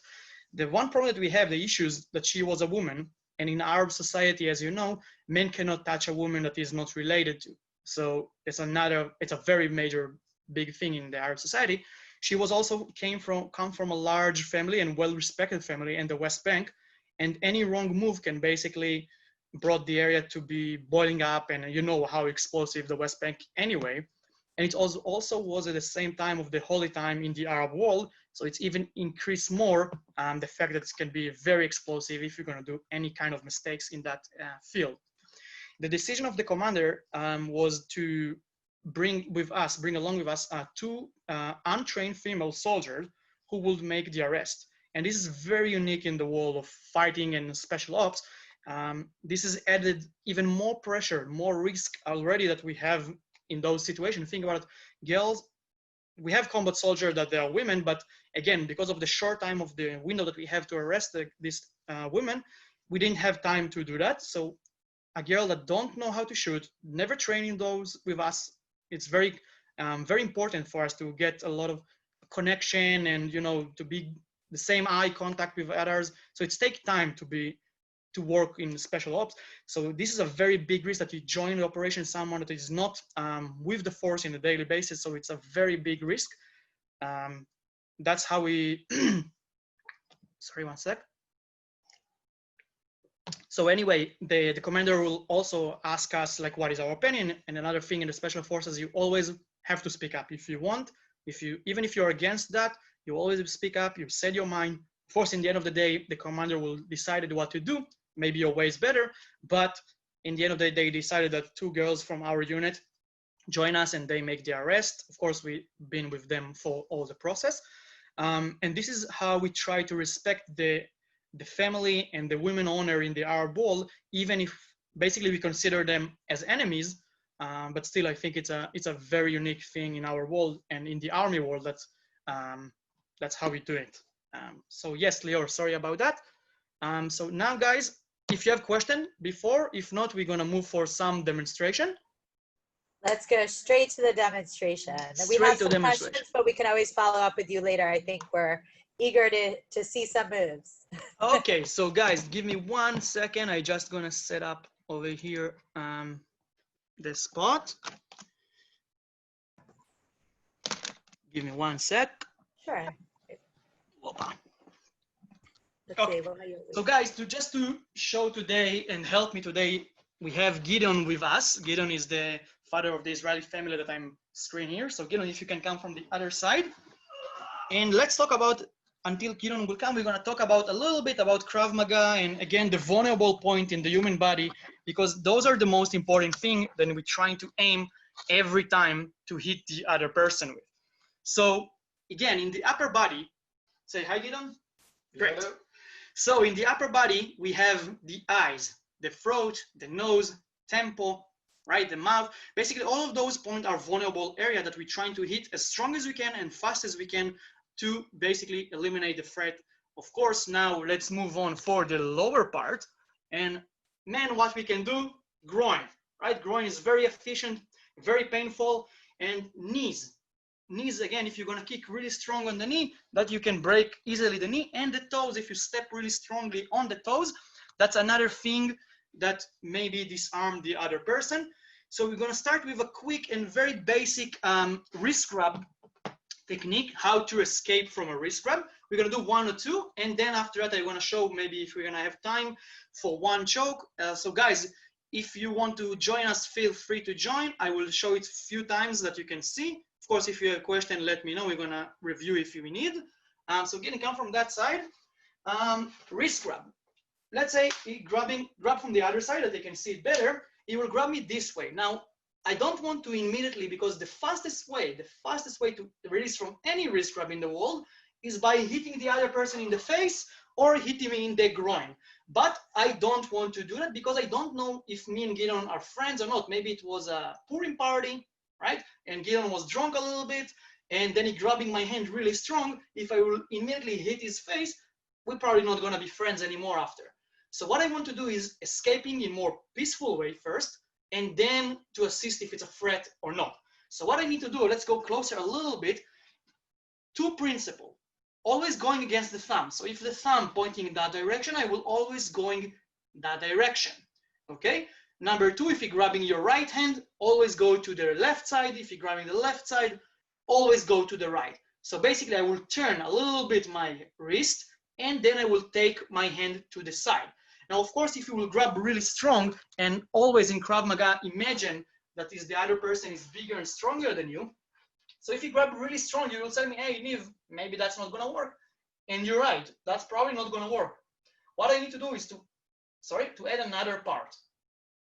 The one problem that we have, the issue is that she was a woman. And in Arab society, as you know, men cannot touch a woman that is not related to. So it's a very major, big thing in the Arab society. She was also come from a large family and well-respected family in the West Bank. And any wrong move can basically brought the area to be boiling up, and you know how explosive the West Bank anyway. And it also was at the same time of the holy time in the Arab world, so it's even increased more the fact that it can be very explosive if you're going to do any kind of mistakes in that field. The decision of the commander was to bring along with us 2 untrained female soldiers who would make the arrest. And this is very unique in the world of fighting and special ops. This has added even more pressure, more risk already that we have in those situations. Think about it, girls, we have combat soldiers that they are women, but again, because of the short time of the window that we have to arrest these women, we didn't have time to do that. So a girl that don't know how to shoot, never training those with us, it's very, very important for us to get a lot of connection and, you know, to be the same eye contact with others. So it's take time to work in special ops. So this is a very big risk that you join the operation someone that is not with the force in a daily basis. So it's a very big risk. That's how we, sorry, one sec. So anyway, the commander will also ask us like, what is our opinion? And another thing in the special forces, you always have to speak up if you want, even if you're against that, you always speak up, you said your mind. Of course, in the end of the day, the commander will decide what to do. Maybe your way is better, but in the end of the day, they decided that 2 girls from our unit join us and they make the arrest. Of course, we've been with them for all the process. And this is how we try to respect the family and the women owner in the Arab world, even if basically we consider them as enemies. but still I think it's a very unique thing in our world, and in the army world, that's how we do it. So yes, Lior, sorry about that. So now guys, if you have question before, if not, we're gonna move for some demonstration. Let's go straight to the demonstration. We Straight have to some demonstration. questions, but we can always follow up with you later. I think we're eager to see some moves. Okay, so guys, give me 1 second. I just gonna set up over here the spot. Give me 1 sec. Sure. Opa. Let's Okay. see. What might you So guys, to show today and help me today, we have Gideon with us. Gideon is the father of the Israeli family that I'm screening here. So Gideon, if you can come from the other side. And let's talk about, until Gideon will come, we're gonna talk about a little bit about Krav Maga and again, the vulnerable point in the human body, because those are the most important thing that we're trying to aim every time to hit the other person with. So again, in the upper body, say hi, Gideon. Great. Hello. So in the upper body, we have the eyes, the throat, the nose, temple, right, the mouth. Basically, all of those points are vulnerable area that we're trying to hit as strong as we can and fast as we can to basically eliminate the threat. Of course, now let's move on for the lower part. And man, what we can do, groin, right? Groin is very efficient, very painful, and knees. Knees, again, if you're gonna kick really strong on the knee, that you can break easily the knee, and the toes, if you step really strongly on the toes, that's another thing that maybe disarm the other person. So we're gonna start with a quick and very basic wrist grab technique, how to escape from a wrist grab. We're gonna do 1 or 2, and then after that, I wanna show maybe if we're gonna have time for 1 choke. So guys, if you want to join us, feel free to join. I will show it a few times that you can see. Of course, if you have a question, let me know. We're gonna review if we need. So getting come from that side, wrist grab. Let's say he grab from the other side that they can see it better. He will grab me this way. Now, I don't want to immediately, because the fastest way to release from any wrist grab in the world is by hitting the other person in the face or hitting me in the groin. But I don't want to do that because I don't know if me and Gideon are friends or not. Maybe it was a Purim party, right? And Gideon was drunk a little bit, and then he grabbing my hand really strong. If I will immediately hit his face, we're probably not gonna be friends anymore after. So what I want to do is escaping in more peaceful way first, and then to assist if it's a threat or not. So what I need to do, let's go closer a little bit. 2 principles, always going against the thumb. So if the thumb pointing in that direction, I will always going that direction, okay? Number 2, if you're grabbing your right hand, always go to the left side. If you're grabbing the left side, always go to the right. So basically I will turn a little bit my wrist, and then I will take my hand to the side. Now, of course, if you will grab really strong, and always in Krav Maga, imagine that is the other person is bigger and stronger than you. So if you grab really strong, you will tell me, hey, Niv, maybe that's not gonna work. And you're right, that's probably not gonna work. What I need to do is to add another part.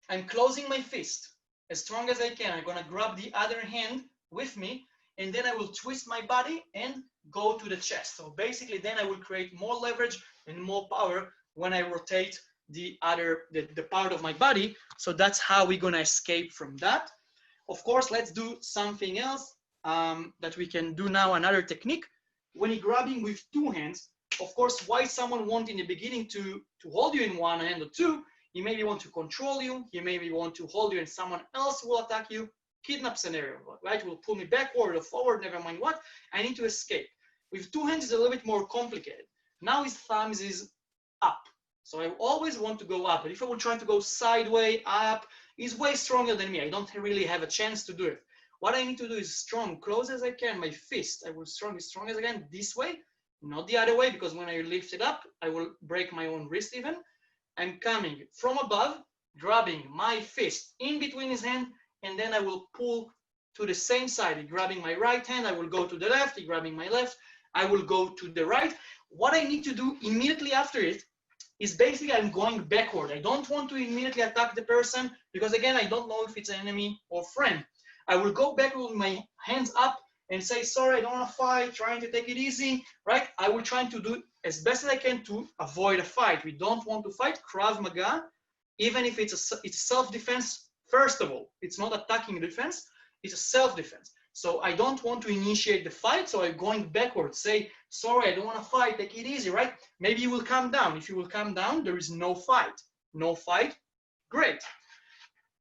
I'm closing my fist as strong as I can. I'm gonna grab the other hand with me, and then I will twist my body and go to the chest. So basically then I will create more leverage and more power when I rotate the part of my body. So that's how we're gonna escape from that. Of course, let's do something else that we can do now, another technique. When you're grabbing with 2 hands, of course, why someone want in the beginning to hold you in 1 hand or 2, he maybe want to control you, he maybe want to hold you and someone else will attack you. Kidnap scenario, right? Will pull me backward or forward, never mind what. I need to escape. With 2 hands, it's a little bit more complicated. Now his thumbs is up. So I always want to go up. But if I will try to go sideways, up, he's way stronger than me. I don't really have a chance to do it. What I need to do is strong, close as I can, my fist. I will strong as I can this way, not the other way, because when I lift it up, I will break my own wrist even. I'm coming from above, grabbing my fist in between his hand, and then I will pull to the same side. Grabbing my right hand, I will go to the left. Grabbing my left, I will go to the right. What I need to do immediately after it is basically I'm going backward. I don't want to immediately attack the person because again, I don't know if it's an enemy or friend. I will go back with my hands up and say, sorry, I don't want to fight, trying to take it easy, right? I will try to do as best as I can to avoid a fight. We don't want to fight. Krav Maga, even if it's self-defense First of all, it's not attacking defense, it's a self-defense. So I don't want to initiate the fight, so I'm going backwards, say, sorry, I don't want to fight, take it easy, right? Maybe you will calm down. If you will calm down, there is no fight. No fight, great.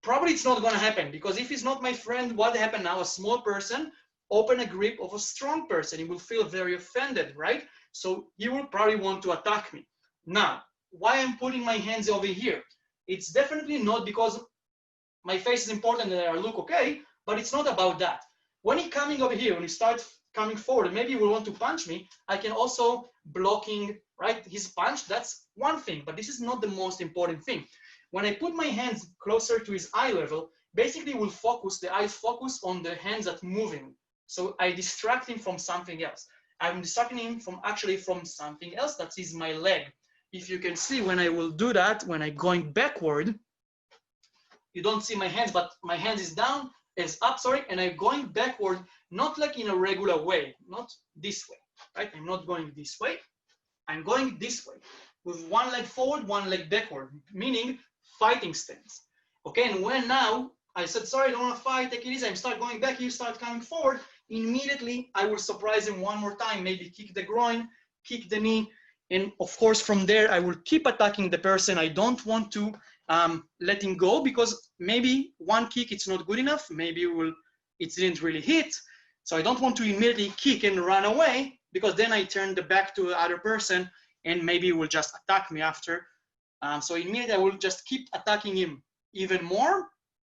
Probably it's not going to happen, because if he's not my friend, what happened now? A small person open a grip of a strong person. He will feel very offended, right? So he will probably want to attack me. Now, why I'm putting my hands over here? It's definitely not because my face is important and I look okay, but it's not about that. When he's coming over here, when he starts coming forward, maybe he will want to punch me, I can also blocking, right, his punch. That's one thing, but this is not the most important thing. When I put my hands closer to his eye level, basically will focus, the eyes focus on the hands that moving. So I distract him from something else. I'm distracting him from something else, that is my leg. If you can see, when I will do that, when I'm going backward, you don't see my hands, but my hand is down, is up, sorry, and I'm going backward, not like in a regular way, not this way, right? I'm not going this way, I'm going this way, with one leg forward, one leg backward, meaning fighting stance. Okay, and when now I said, sorry, I don't want to fight, take it easy, I start going back, you start coming forward, immediately I will surprise him one more time, maybe kick the groin, kick the knee, and of course from there I will keep attacking the person. I don't want to let him go, because maybe one kick it's not good enough, maybe it didn't really hit, so I don't want to immediately kick and run away, because then I turn the back to the other person and maybe he will just attack me after. So immediately I will just keep attacking him even more,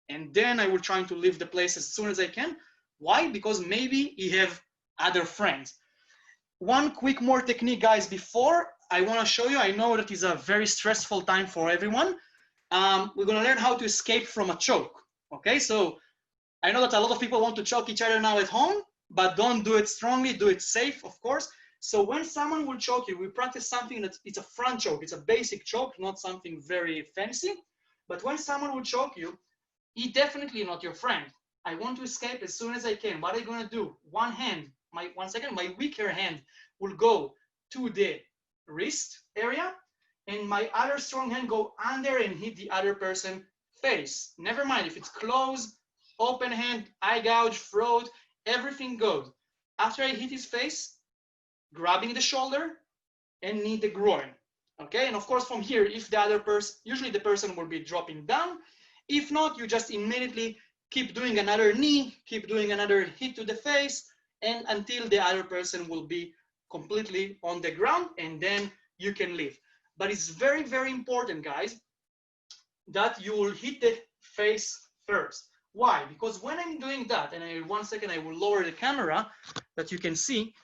and then I will try to leave the place as soon as I can. Why? Because maybe he have other friends. One quick more technique, guys, before I want to show you. I know that is a very stressful time for everyone. We're going to learn how to escape from a choke. Okay, so I know that a lot of people want to choke each other now at home, but don't do it strongly, do it safe, of course. So when someone will choke you, we practice something that it's a front choke. It's a basic choke, not something very fancy. But when someone will choke you, he definitely not your friend. I want to escape as soon as I can. What are you going to do? One hand, my weaker hand will go to the wrist area, and my other strong hand go under and hit the other person face. Never mind if it's closed, open hand, eye gouge, throat, everything goes. After I hit his face, grabbing the shoulder and knee the groin. Okay, and of course from here, if the other person, usually the person will be dropping down. If not, you just immediately keep doing another knee, keep doing another hit to the face, and until the other person will be completely on the ground, and then you can leave. But it's very, very important, guys, that you will hit the face first. Why? Because when I'm doing that, and one second I will lower the camera that you can see.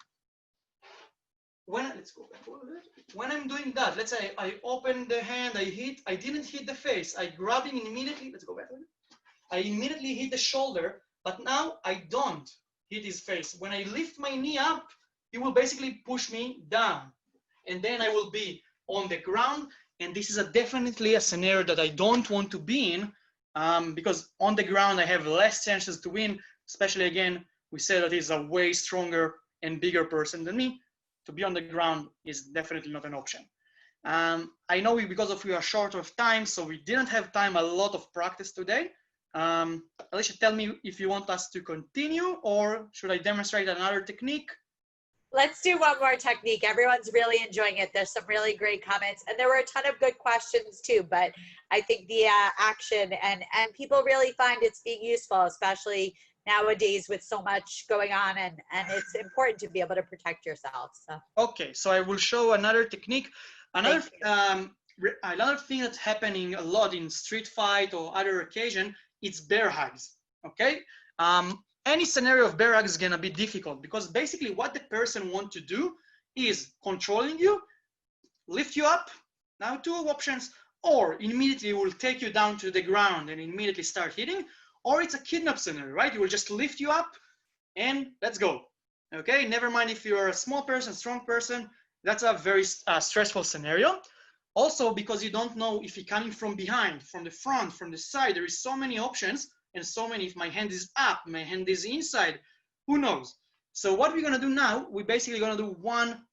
Let's go back a little bit. When I'm doing that, let's say I open the hand, I didn't hit the face, I grab him immediately, let's go back a little bit. I immediately hit the shoulder, but now I don't hit his face. When I lift my knee up, he will basically push me down, and then I will be on the ground. And this is definitely a scenario that I don't want to be in, because on the ground I have less chances to win, especially again, we said that he's a way stronger and bigger person than me. To be on the ground is definitely not an option. I know because we are short of time, so we didn't have time a lot of practice today. Alicia, tell me if you want us to continue, or should I demonstrate another technique? Let's do one more technique. Everyone's really enjoying it. There's some really great comments, and there were a ton of good questions too, but I think the action and people really find it's being useful, especially nowadays with so much going on, and it's important to be able to protect yourself. So. Okay, so I will show another technique. Another thing that's happening a lot in street fight or other occasion, it's bear hugs, okay? Any scenario of bear hug is gonna be difficult, because basically what the person wants to do is controlling you, lift you up, now two options, or immediately will take you down to the ground and immediately start hitting, or it's a kidnap scenario, right? He will just lift you up and let's go, okay? Never mind if you're a small person, strong person, that's a very stressful scenario. Also, because you don't know if he's coming from behind, from the front, from the side, there is so many options, and so many, if my hand is up, my hand is inside, who knows? So what we're gonna do now, we're basically gonna do one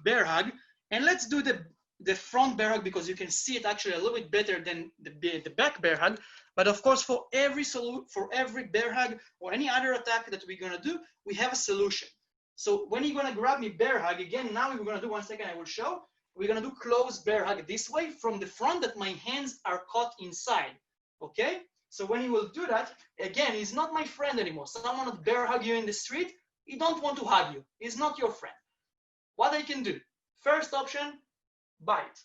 bear hug, and let's do the front bear hug, because you can see it actually a little bit better than the back bear hug. But of course, for every bear hug or any other attack that we're gonna do, we have a solution. So when you're gonna grab me bear hug, again, now we're gonna do, one second, I will show. We're gonna do closed bear hug this way from the front that my hands are caught inside, okay? So when you will do that, again, he's not my friend anymore. Someone that bear hug you in the street, he don't want to hug you. He's not your friend. What I can do, first option, bite.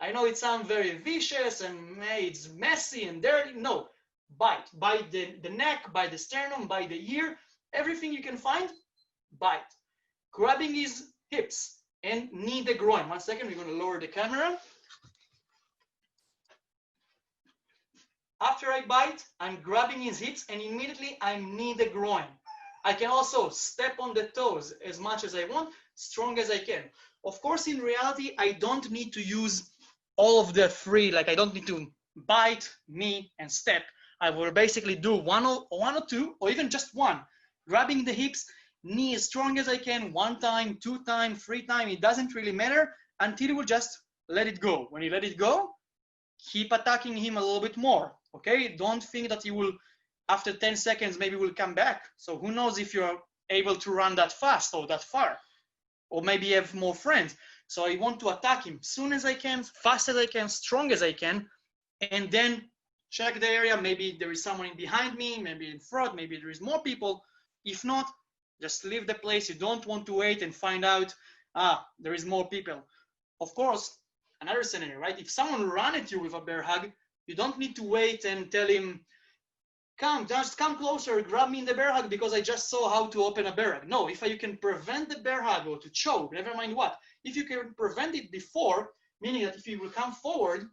I know it sounds very vicious and it's messy and dirty. No, bite. Bite the neck, bite the sternum, bite the ear, everything you can find, bite. Grabbing his hips and knee the groin. 1 second, we're going to lower the camera. After I bite, I'm grabbing his hips and immediately I knee the groin. I can also step on the toes as much as I want, strong as I can. Of course, in reality, I don't need to use all of the three, like I don't need to bite, knee, and step. I will basically do one or two, or even just one. Grabbing the hips, knee as strong as I can, 1 time, 2 times, 3 times, it doesn't really matter until you will just let it go. When you let it go, keep attacking him a little bit more, okay? Don't think that you will, after 10 seconds, maybe will come back. So who knows if you're able to run that fast or that far, or maybe you have more friends. So I want to attack him soon as I can, fast as I can, strong as I can, and then check the area. Maybe there is someone behind me, maybe in front, maybe there is more people. If not, just leave the place. You don't want to wait and find out, there is more people. Of course, another scenario, right? If someone run at you with a bear hug, you don't need to wait and tell him, just come closer, grab me in the bear hug because I just saw how to open a bear hug. No, if you can prevent the bear hug or to choke, never mind what, if you can prevent it before, meaning that if you will come forward,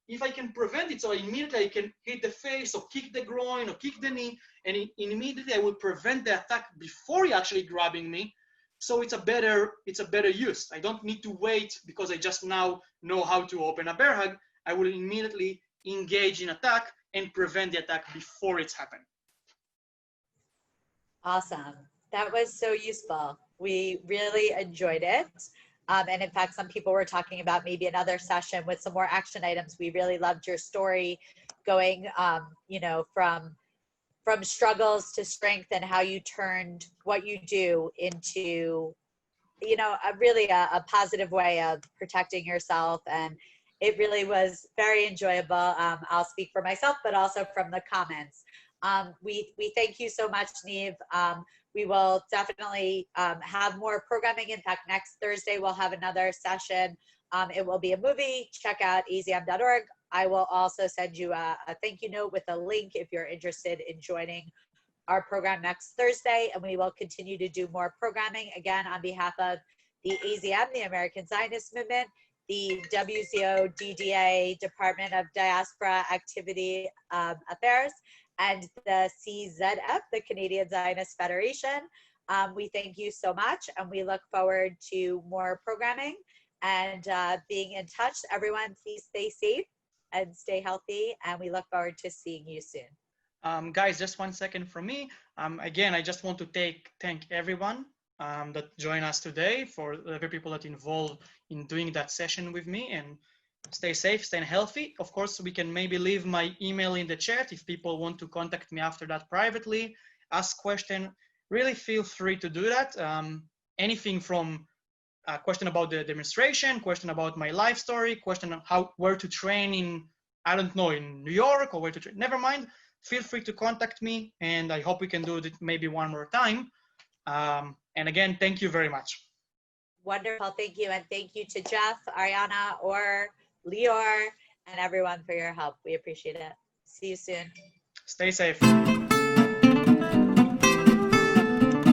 if I can prevent it, so immediately I can hit the face or kick the groin or kick the knee, and immediately I will prevent the attack before he actually grabbing me. So it's a better use. I don't need to wait because I just now know how to open a bear hug. I will immediately engage in attack and prevent the attack before it's happened. Awesome. That was so useful. We really enjoyed it. And in fact, some people were talking about maybe another session with some more action items. We really loved your story going, from struggles to strength and how you turned what you do into, a positive way of protecting yourself. And it really was very enjoyable. I'll speak for myself, but also from the comments. We thank you so much, Niv. We will definitely have more programming. In fact, next Thursday, we'll have another session. It will be a movie. Check out azm.org. I will also send you a thank you note with a link if you're interested in joining our program next Thursday. And we will continue to do more programming, again, on behalf of the AZM, the American Zionist Movement, the WZO DDA, Department of Diaspora Activity Affairs, and the CZF, the Canadian Zionist Federation. We thank you so much, and we look forward to more programming and being in touch. Everyone, please stay safe and stay healthy, and we look forward to seeing you soon. Guys, just 1 second from me. Again, I just want to thank everyone that joined us today, for the people that involved in doing that session with me, and stay safe, stay healthy. Of course, we can maybe leave my email in the chat if people want to contact me after that privately, ask question. Really feel free to do that. Anything from a question about the demonstration, question about my life story, question on where to train in, I don't know, in New York, or where to train, never mind. Feel free to contact me, and I hope we can do it maybe one more time. And again, thank you very much. Wonderful, thank you. And thank you to Jeff, Ariana, or Lior, and everyone for your help. We appreciate it. See you soon. Stay safe.